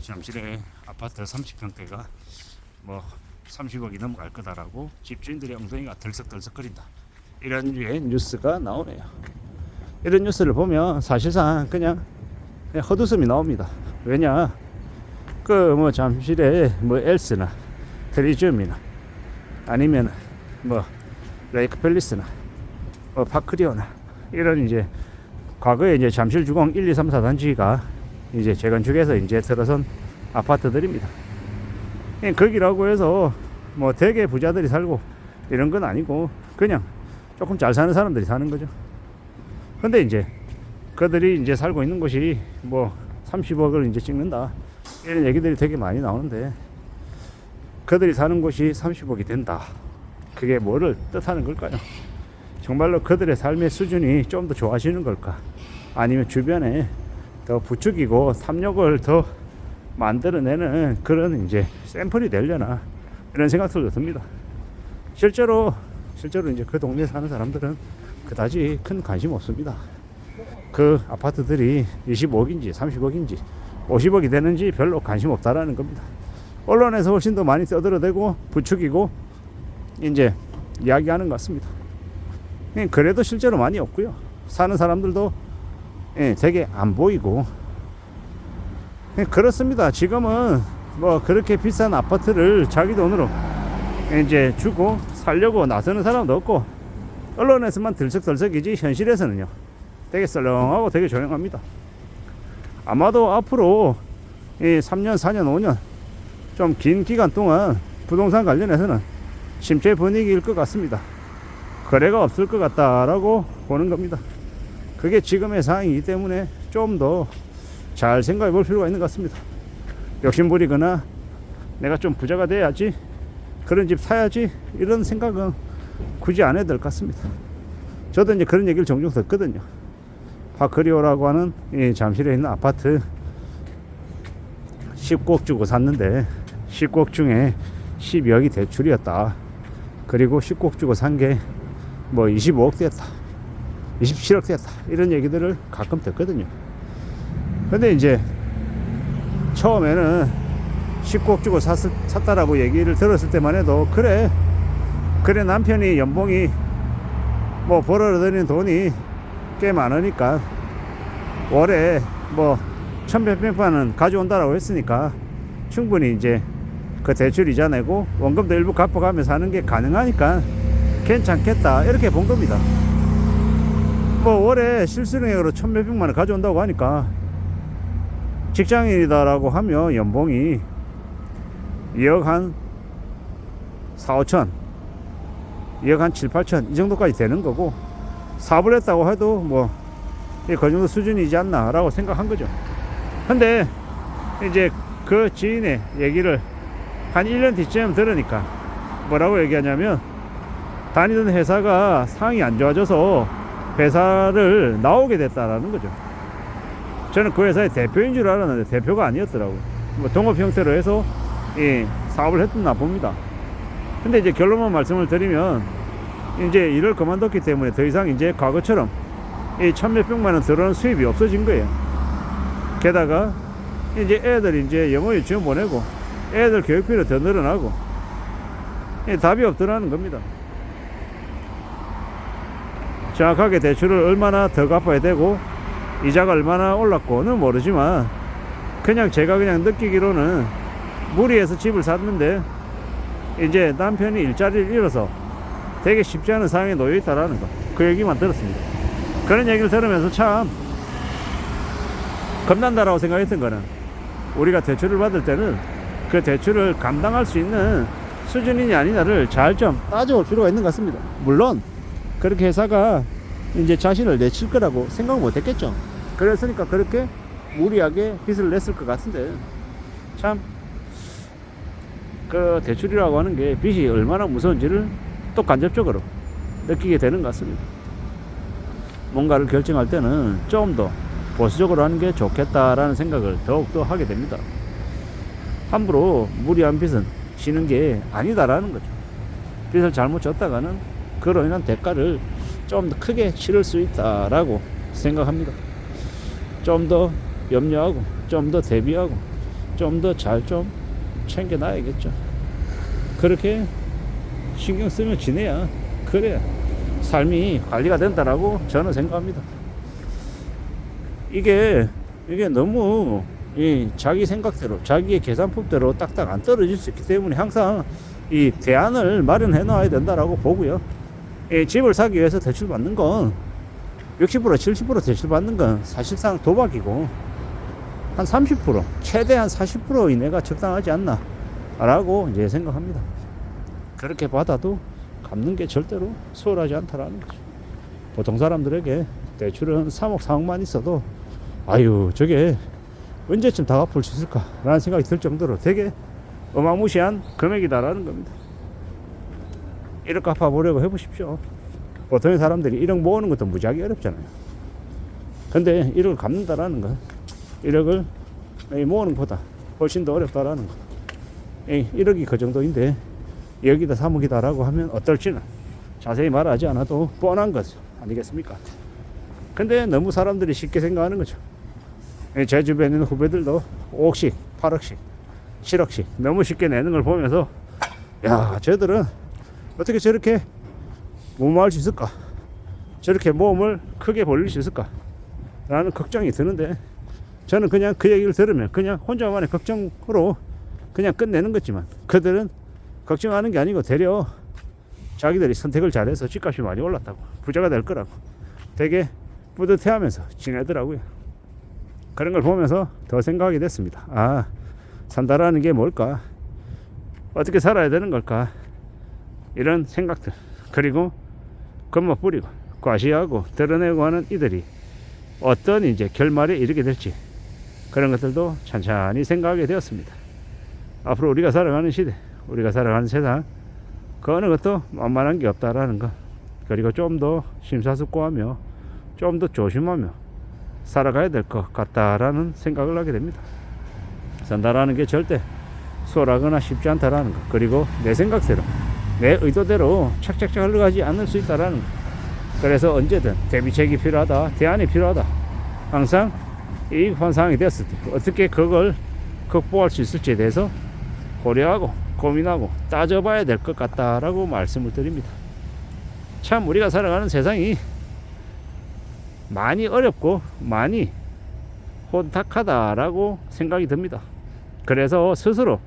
잠실에 아파트 30평대가 뭐 30억이 넘어갈 거다라고 집주인들의 엉덩이가 들썩들썩거린다, 이런 류의 뉴스가 나오네요. 이런 뉴스를 보면 사실상 그냥 헛웃음이 나옵니다. 왜냐, 그 뭐 잠실에 뭐 엘스나 트리즘이나 아니면 뭐 레이크 팰리스나 뭐 파크리오나 이런 이제 과거에 이제 잠실 주공 1, 2, 3, 4단지가 이제 재건축에서 이제 들어선 아파트들입니다. 거기라고 해서 뭐 대개 부자들이 살고 이런 건 아니고 그냥 조금 잘 사는 사람들이 사는 거죠. 근데 이제 그들이 이제 살고 있는 곳이 뭐 30억을 이제 찍는다, 이런 얘기들이 되게 많이 나오는데, 그들이 사는 곳이 30억이 된다, 그게 뭐를 뜻하는 걸까요? 정말로 그들의 삶의 수준이 좀 더 좋아지는 걸까? 아니면 주변에 더 부추기고 탐욕을 더 만들어내는 그런 이제 샘플이 되려나, 이런 생각들도 듭니다. 실제로 이제 그 동네에 사는 사람들은 그다지 큰 관심 없습니다. 그 아파트들이 25억인지 30억인지 50억이 되는지 별로 관심 없다라는 겁니다. 언론에서 훨씬 더 많이 떠들어대고 부추기고 이제 이야기하는 것 같습니다. 그래도 실제로 많이 없고요. 사는 사람들도 되게 안 보이고 그렇습니다. 지금은 뭐 그렇게 비싼 아파트를 자기 돈으로 이제 주고 살려고 나서는 사람도 없고, 언론에서만 들썩들썩이지 현실에서는요 되게 썰렁하고 되게 조용합니다. 아마도 앞으로 3년, 4년, 5년 좀 긴 기간 동안 부동산 관련해서는 침체 분위기일 것 같습니다. 거래가 없을 것 같다라고 보는 겁니다. 그게 지금의 상황이기 때문에 좀 더 잘 생각해 볼 필요가 있는 것 같습니다. 욕심부리거나 내가 좀 부자가 돼야지, 그런 집 사야지, 이런 생각은 굳이 안 해도 될 것 같습니다. 저도 이제 그런 얘기를 종종 듣거든요. 파크리오라고 하는 이 잠실에 있는 아파트 10곡 주고 샀는데 10곡 중에 12억이 대출이었다. 그리고 10곡 주고 산 게 뭐 25억 됐다, 27억 됐다, 이런 얘기들을 가끔 듣거든요. 근데 이제 처음에는 10곡 주고 샀다라고 얘기를 들었을 때만 해도 그래 남편이 연봉이 뭐 벌어들이는 돈이 꽤 많으니까 월에 뭐 1,100만 원 가져온다라고 했으니까 충분히 이제 그 대출 이자 내고 원금도 일부 갚아가며 사는 게 가능하니까 괜찮겠다, 이렇게 본 겁니다. 뭐 월에 실수령액으로 1,100만 원 가져온다고 하니까 직장인이다라고 하면 연봉이 2억 한 4, 5천, 2억 한 7, 8천 이 정도까지 되는 거고, 사업을 했다고 해도 뭐 그 정도 수준이지 않나 라고 생각한 거죠. 근데 이제 그 지인의 얘기를 한 1년 뒤쯤 들으니까 뭐라고 얘기하냐면, 다니던 회사가 상황이 안 좋아져서 회사를 나오게 됐다라는 거죠. 저는 그 회사의 대표인 줄 알았는데 대표가 아니었더라고요. 뭐 동업 형태로 해서 사업을 했었나 봅니다. 근데 이제 결론만 말씀을 드리면, 이제 일을 그만뒀기 때문에 더 이상 이제 과거처럼 이 1,몇백만 원 들어오는 수입이 없어진 거예요. 게다가 이제 애들 이제 영어 유치원 보내고 애들 교육비로 더 늘어나고 답이 없더라는 겁니다. 정확하게 대출을 얼마나 더 갚아야 되고 이자가 얼마나 올랐고는 모르지만, 그냥 제가 그냥 느끼기로는 무리해서 집을 샀는데 이제 남편이 일자리를 잃어서 되게 쉽지 않은 상황에 놓여 있다라는 거, 그 얘기만 들었습니다. 그런 얘기를 들으면서 참 겁난다라고 생각했던 거는, 우리가 대출을 받을 때는 그 대출을 감당할 수 있는 수준이냐 아니냐를 잘 좀 따져볼 필요가 있는 것 같습니다. 물론 그렇게 회사가 이제 자신을 내칠 거라고 생각 못 했겠죠. 그랬으니까 그렇게 무리하게 빚을 냈을 것 같은데, 참 그 대출이라고 하는 게 빚이 얼마나 무서운지를 또 간접적으로 느끼게 되는 것 같습니다. 뭔가를 결정할 때는 좀 더 보수적으로 하는 게 좋겠다라는 생각을 더욱더 하게 됩니다. 함부로 무리한 빚은 지는 게 아니다라는 거죠. 빚을 잘못 졌다가는 그로 인한 대가를 좀 더 크게 치를 수 있다라고 생각합니다. 좀 더 염려하고 좀 더 대비하고 좀 더 잘 좀 챙겨놔야겠죠. 그렇게 신경 쓰며 지내야 그래야 삶이 관리가 된다라고 저는 생각합니다. 이게 너무 이 자기 생각대로 자기의 계산법대로 딱딱 안 떨어질 수 있기 때문에 항상 이 대안을 마련해 놔야 된다라고 보고요. 이 집을 사기 위해서 대출 받는 건 60% 70% 대출 받는 건 사실상 도박이고 한 30% 최대한 40% 이내가 적당하지 않나 라고 이제 생각합니다. 그렇게 받아도 갚는 게 절대로 수월하지 않다라는 거죠. 보통 사람들에게 대출은 3억 4억만 있어도 아유 저게 언제쯤 다 갚을 수 있을까 라는 생각이 들 정도로 되게 어마무시한 금액이다라는 겁니다. 1억 갚아보려고 해보십시오. 보통의 사람들이 1억 모으는 것도 무지하게 어렵잖아요. 근데 1억을 갚는다라는 건 1억을 모으는 것보다 훨씬 더 어렵다라는 거. 1억이 그 정도인데 여기다 3억이다 라고 하면 어떨지는 자세히 말하지 않아도 뻔한 거죠. 아니겠습니까? 근데 너무 사람들이 쉽게 생각하는 거죠. 제 주변에 있는 후배들도 5억씩 8억씩 7억씩 너무 쉽게 내는 걸 보면서 야 쟤들은 어떻게 저렇게 무모할 수 있을까, 저렇게 모험을 크게 벌릴 수 있을까 라는 걱정이 드는데, 저는 그냥 그 얘기를 들으면 그냥 혼자만의 걱정으로 그냥 끝내는 거지만, 그들은 걱정하는 게 아니고 되려 자기들이 선택을 잘해서 집값이 많이 올랐다고 부자가 될 거라고 되게 뿌듯해하면서 지내더라고요. 그런 걸 보면서 더 생각하게 됐습니다. 아, 산다라는 게 뭘까, 어떻게 살아야 되는 걸까, 이런 생각들, 그리고 겁먹 부리고 과시하고 드러내고 하는 이들이 어떤 이제 결말에 이르게 될지, 그런 것들도 찬찬히 생각하게 되었습니다. 앞으로 우리가 살아가는 시대, 우리가 살아가는 세상, 그 어느 것도 만만한 게 없다라는 거, 그리고 좀 더 심사숙고하며 좀 더 조심하며 살아가야 될 것 같다라는 생각을 하게 됩니다. 산다라는 게 절대 수월하거나 쉽지 않다라는 것, 그리고 내 생각대로 내 의도대로 착착착 흘러가지 않을 수 있다라는 것. 그래서 언제든 대비책이 필요하다, 대안이 필요하다, 항상 이 급한 상황이 되었을 때 어떻게 그걸 극복할 수 있을지에 대해서 고려하고 고민하고 따져봐야 될 것 같다라고 말씀을 드립니다. 참 우리가 살아가는 세상이 많이 어렵고 많이 혼탁하다라고 생각이 듭니다. 그래서 스스로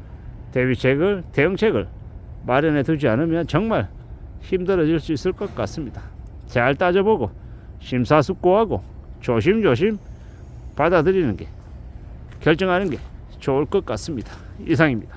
대비책을, 대응책을 마련해 두지 않으면 정말 힘들어질 수 있을 것 같습니다. 잘 따져보고 심사숙고하고 조심조심 받아들이는 게, 결정하는 게 좋을 것 같습니다. 이상입니다.